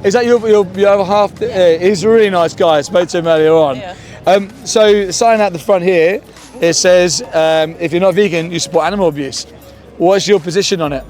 Is that your other half? He's a really nice guy. I spoke to him earlier on. Yeah. So the sign out the front here, it says, if you're not vegan, you support animal abuse. What's your position on it?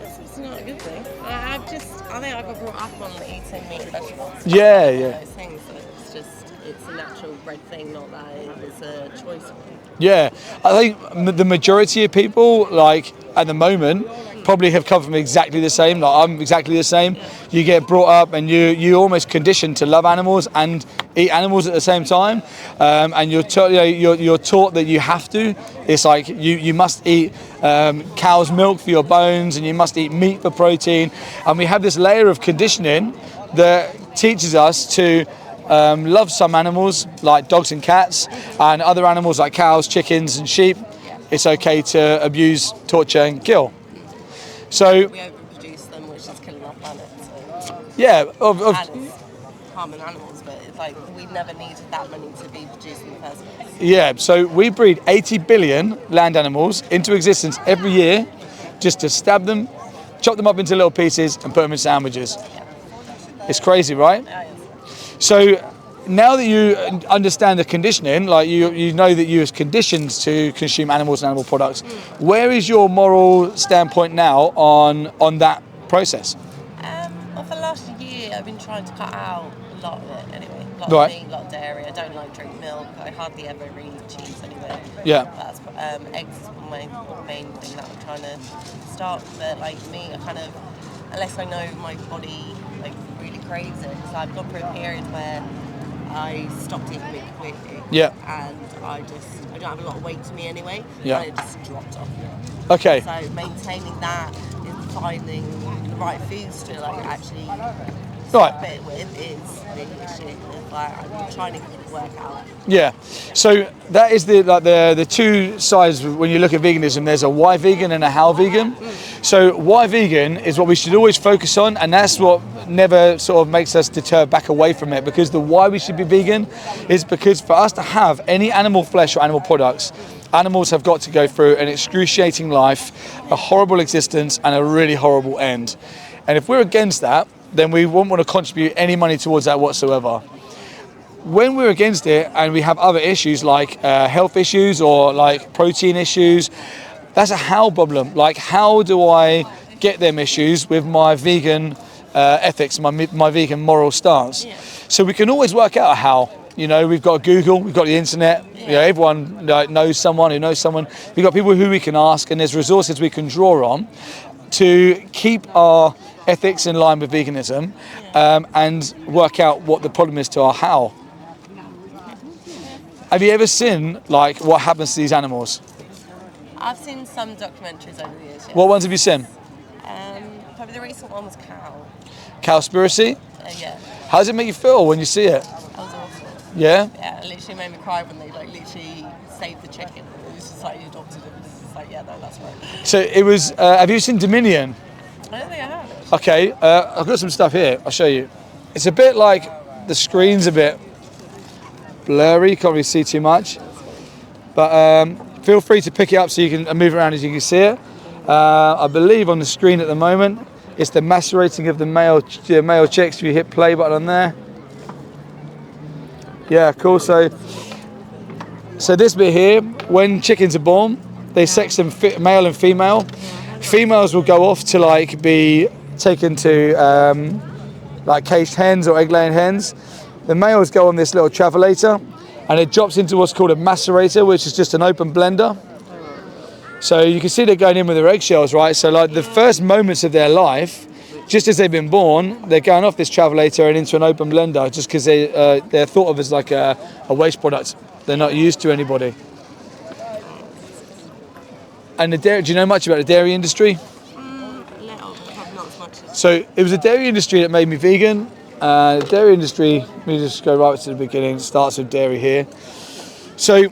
It's not a good thing. I think I got brought up on eating meat and vegetables. Yeah. Those things. So it's a natural bred thing, not that it's a choice. Yeah, I think the majority of people, like at the moment, probably have come from exactly the same. Like I'm exactly the same. You get brought up and you almost conditioned to love animals and eat animals at the same time, and you're taught that you have to. It's like you must eat cow's milk for your bones, and you must eat meat for protein. And we have this layer of conditioning that teaches us to love some animals like dogs and cats, and other animals like cows, chickens and sheep. It's okay to abuse, torture and kill. So we overproduce them, which is killing our planet. So. Yeah, And it's harming animals, but it's like we never needed that many to be produced in the first place. Yeah, so we breed 80 billion land animals into existence every year just to stab them, chop them up into little pieces and put them in sandwiches. It's crazy, right? So now that you understand the conditioning, like you know that you're conditioned to consume animals and animal products, where is your moral standpoint now on that process? Well, for the last year, I've been trying to cut out a lot of it anyway. A lot of meat, a lot of dairy. I don't like drink milk. I hardly ever eat cheese anyway. Yeah. That's, eggs is my main thing that I'm trying to start. But like me, I kind of, unless I know my body like really craves it, because I've gone through a period where I stopped eating meat completely. Yeah. And I don't have a lot of weight to me anyway. Yeah. And it just dropped off. Okay. So maintaining that and finding the right foods to like actually stop it with is the issue. Like I'm trying to work out. Yeah. So that is the two sides when you look at veganism. There's a why vegan and a how vegan. So why vegan is what we should always focus on, and that's what never sort of makes us deter back away from it, because the why we should be vegan is because for us to have any animal flesh or animal products, animals have got to go through an excruciating life, a horrible existence and a really horrible end. And if we're against that, then we won't want to contribute any money towards that whatsoever. When we're against it and we have other issues like health issues or like protein issues, that's a how problem. Like, how do I get them issues with my vegan ethics, my vegan moral stance? Yeah. So we can always work out a how. You know, we've got Google, we've got the internet. Yeah. You know, everyone knows someone who knows someone. We've got people who we can ask, and there's resources we can draw on to keep our ethics in line with veganism, and work out what the problem is to our how. Have you ever seen like what happens to these animals? I've seen some documentaries over the years. Yes. What ones have you seen? Probably the recent one was cow. Cowspiracy? Yeah. How does it make you feel when you see it? That was awful. Yeah? Yeah, it literally made me cry when they like literally saved the chicken. It was just like you adopted it. It was just like, yeah, no, that's right. So it was, have you seen Dominion? I don't think I have. Okay, I've got some stuff here, I'll show you. It's a bit like, the screen's a bit blurry, you can't really see too much. But feel free to pick it up so you can move around as you can see it. I believe on the screen at the moment, it's the macerating of the male chicks. If you hit play button on there. Yeah, cool. So this bit here, when chickens are born, they sex them male and female. Females will go off to like be taken to like caged hens or egg-laying hens. The males go on this little travelator, and it drops into what's called a macerator, which is just an open blender. So you can see they're going in with their eggshells, right? So like the first moments of their life, just as they've been born, they're going off this travelator and into an open blender, just because they're thought of as like a waste product. They're not used to anybody. And the dairy, do you know much about the dairy industry? Little, but not as much. So it was the dairy industry that made me vegan. The dairy industry, let me just go right to the beginning. It starts with dairy here. So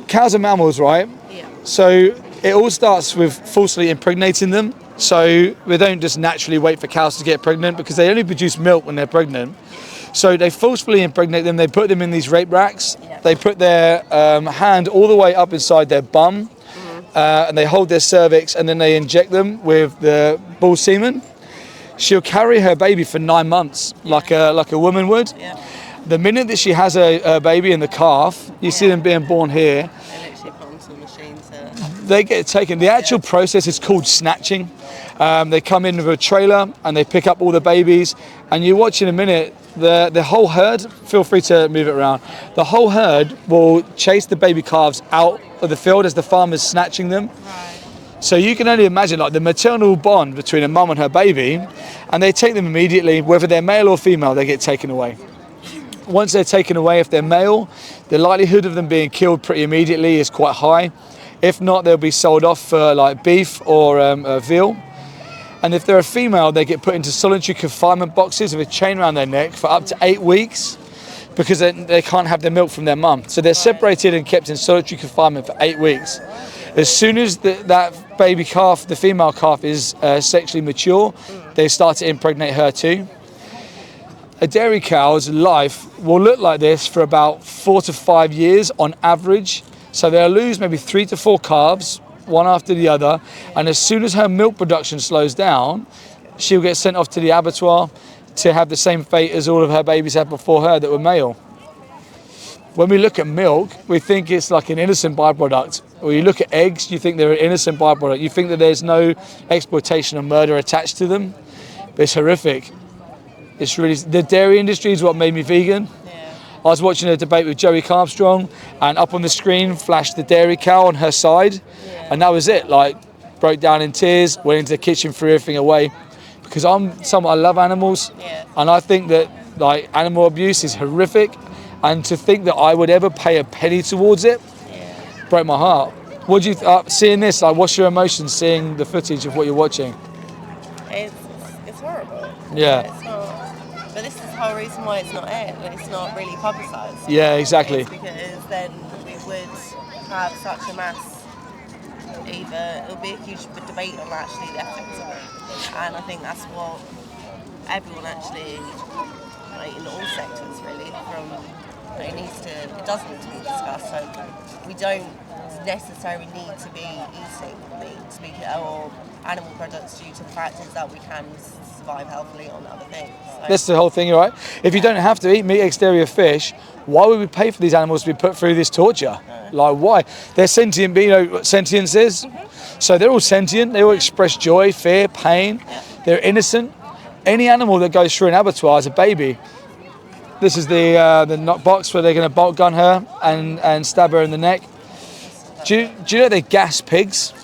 cows are mammals, right? Yeah. So it all starts with falsely impregnating them. So we don't just naturally wait for cows to get pregnant, because they only produce milk when they're pregnant. So they forcefully impregnate them. They put them in these rape racks. Yeah. They put their hand all the way up inside their bum. and they hold their cervix, and then they inject them with the bull semen. She'll carry her baby for 9 months, like a woman would. Yeah. The minute that she has a baby in the calf, you see them being born here. They literally put onto the machine to... They get taken. The actual process is called snatching. They come in with a trailer and they pick up all the babies, and you watch in a minute the whole herd. Feel free to move it around. The whole herd will chase the baby calves out of the field as the farmer's snatching them. Right. So you can only imagine like the maternal bond between a mum and her baby, and they take them immediately, whether they're male or female, they get taken away. Once they're taken away, if they're male, the likelihood of them being killed pretty immediately is quite high. If not, they'll be sold off for like beef or veal. And if they're a female, they get put into solitary confinement boxes with a chain around their neck for up to 8 weeks, because they can't have their milk from their mum. So they're separated and kept in solitary confinement for 8 weeks. As soon as that baby calf, the female calf, is sexually mature, they start to impregnate her too. A dairy cow's life will look like this for about 4 to 5 years on average. So they'll lose maybe 3 to 4 calves, one after the other. And as soon as her milk production slows down, she'll get sent off to the abattoir to have the same fate as all of her babies had before her that were male. When we look at milk, we think it's like an innocent byproduct. Or you look at eggs, you think they're an innocent byproduct. You think that there's no exploitation or murder attached to them. But it's horrific. It's really, the dairy industry is what made me vegan. Yeah. I was watching a debate with Joey Armstrong, and up on the screen flashed the dairy cow on her side. And that was it. Like, broke down in tears, went into the kitchen, threw everything away. Because I love animals. Yeah. And I think that like animal abuse is horrific. And to think that I would ever pay a penny towards it broke my heart. What do you seeing this? Like, what's your emotions seeing the footage of what you're watching? It's horrible. Yeah. It's not, but this is the whole reason why it's not aired. It's not really publicised. Yeah, exactly. It's because then we would have such a mass. Either it'll be a huge debate on actually the ethics of it, and I think that's what everyone actually, like, in all sectors really, it does need to be discussed. So we don't necessarily need to be eating meat or animal products due to the fact is that we can survive healthily on other things. So, that's the whole thing, right? If you don't have to eat meat, eggs, dairy or fish, why would we pay for these animals to be put through this torture? Like, why? They're sentient, you know what sentience is? So they're all sentient, they all express joy, fear, pain, they're innocent. Any animal that goes through an abattoir is a baby. This is the box where they're going to bolt gun her and stab her in the neck. Do you know they gas pigs?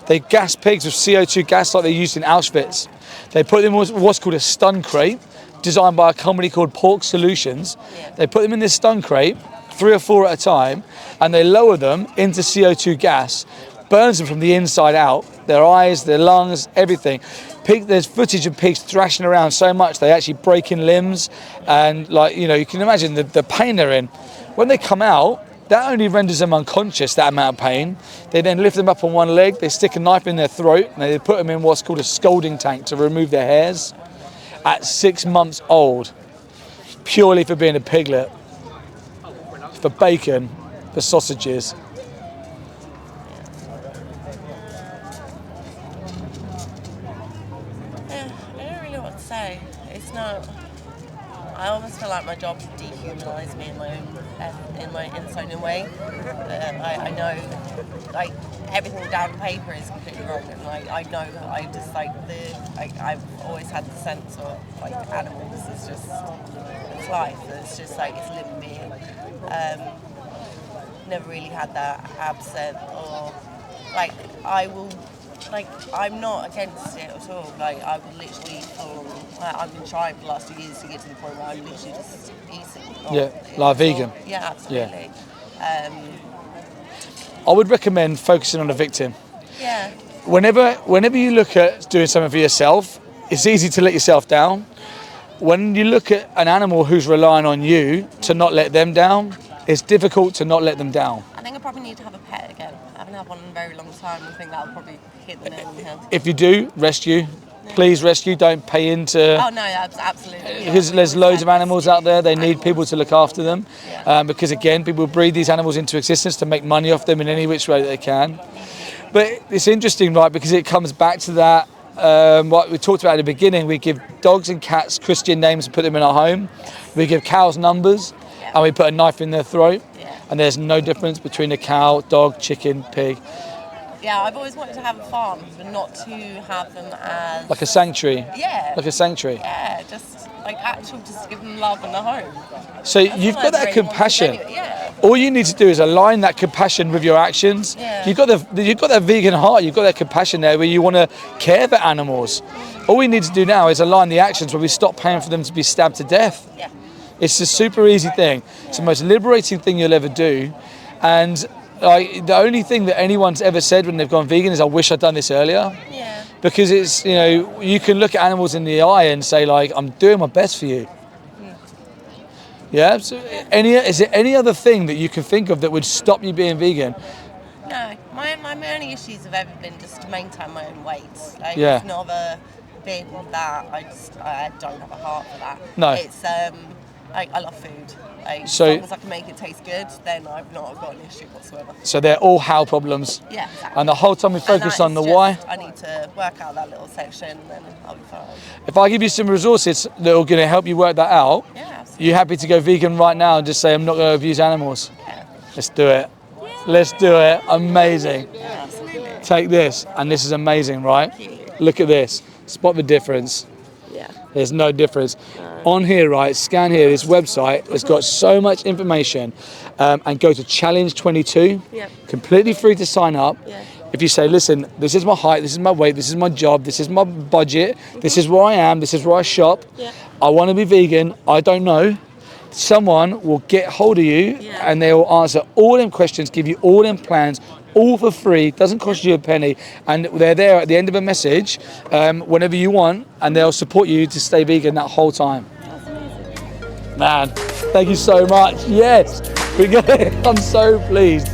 They gas pigs with CO2 gas like they used in Auschwitz. They put them in what's called a stun crate, designed by a company called Pork Solutions. They put them in this stun crate, 3 or 4 at a time, and they lower them into CO2 gas, burns them from the inside out, their eyes, their lungs, everything. There's footage of pigs thrashing around so much they actually break in limbs, and like, you know, you can imagine the pain they're in. When they come out, that only renders them unconscious, that amount of pain. They then lift them up on one leg, they stick a knife in their throat, and they put them in what's called a scalding tank to remove their hairs at 6 months old, purely for being a piglet, for bacon, for sausages. Say it's not. I almost feel like my job dehumanised me in its own way. I know, like, everything down paper is completely wrong, and I know that I've always had the sense of like animals is just it's life. It's just like it's living being. Never really had that absent or like I will. Like, I'm not against it at all. Like, I would literally I've been trying for the last 2 years to get to the point where I'm literally just eating. Like vegan. Yeah, absolutely. Yeah. I would recommend focusing on the victim. Yeah. Whenever you look at doing something for yourself, it's easy to let yourself down. When you look at an animal who's relying on you to not let them down, it's difficult to not let them down. I think I probably need to have a pet again. I haven't had one in a very long time. I think that'll probably hit the nail on the head. If you do, rescue. Please rescue, don't pay into... Oh no, absolutely. Because there's loads of animals out there, they need people to look after them. Because again, people breed these animals into existence to make money off them in any which way that they can. But it's interesting, right? Because it comes back to that. What we talked about at the beginning, we give dogs and cats Christian names and put them in our home. We give cows numbers, and we put a knife in their throat. And there's no difference between a cow, dog, chicken, pig. Yeah, I've always wanted to have a farm, but not to have them as... Like a sanctuary. Yeah. Like a sanctuary. Yeah, just like actual, just to give them love and a home. So you've got that compassion. Anyway, yeah. All you need to do is align that compassion with your actions. Yeah. You've got that vegan heart. You've got that compassion there where you want to care for animals. All we need to do now is align the actions where we stop paying for them to be stabbed to death. Yeah. It's a super easy thing. It's the most liberating thing you'll ever do. And the only thing that anyone's ever said when they've gone vegan is, I wish I'd done this earlier. Yeah. Because it's, you can look at animals in the eye and say, like, I'm doing my best for you. Yeah. So is there any other thing that you can think of that would stop you being vegan? No. My only issues have ever been just to maintain my own weight. Like, Yeah. It's never been that. I don't have a heart for that. No. It's I love food. As So- long as I can make it taste good, then I've not got an issue whatsoever. So they're all how problems. Yeah, exactly. And the whole time we focus on the why. I need to work out that little section, and then I'll be fine. If I give you some resources that are going to help you work that out, Yeah, absolutely. you happy to go vegan right now and just say, I'm not going to abuse animals? Yeah. Let's do it. Let's do it. Amazing. Yeah, absolutely. Take this, and this is amazing, right? Thank you. Look at this. Spot the difference. Yeah. There's no difference. On here, right, scan here, this website has got so much information, and go to Challenge 22, Yep. completely free to sign up. Yeah. If you say, listen, this is my height, this is my weight, this is my job, this is my budget, this is where I am, this is where I shop, Yeah. I want to be vegan, I don't know, someone will get hold of you and they will answer all them questions, give you all them plans, all for free, doesn't cost you a penny, and they're there at the end of a message whenever you want, and they'll support you to stay vegan that whole time. That's amazing. Man, thank you so much. Yes, we got it. I'm so pleased.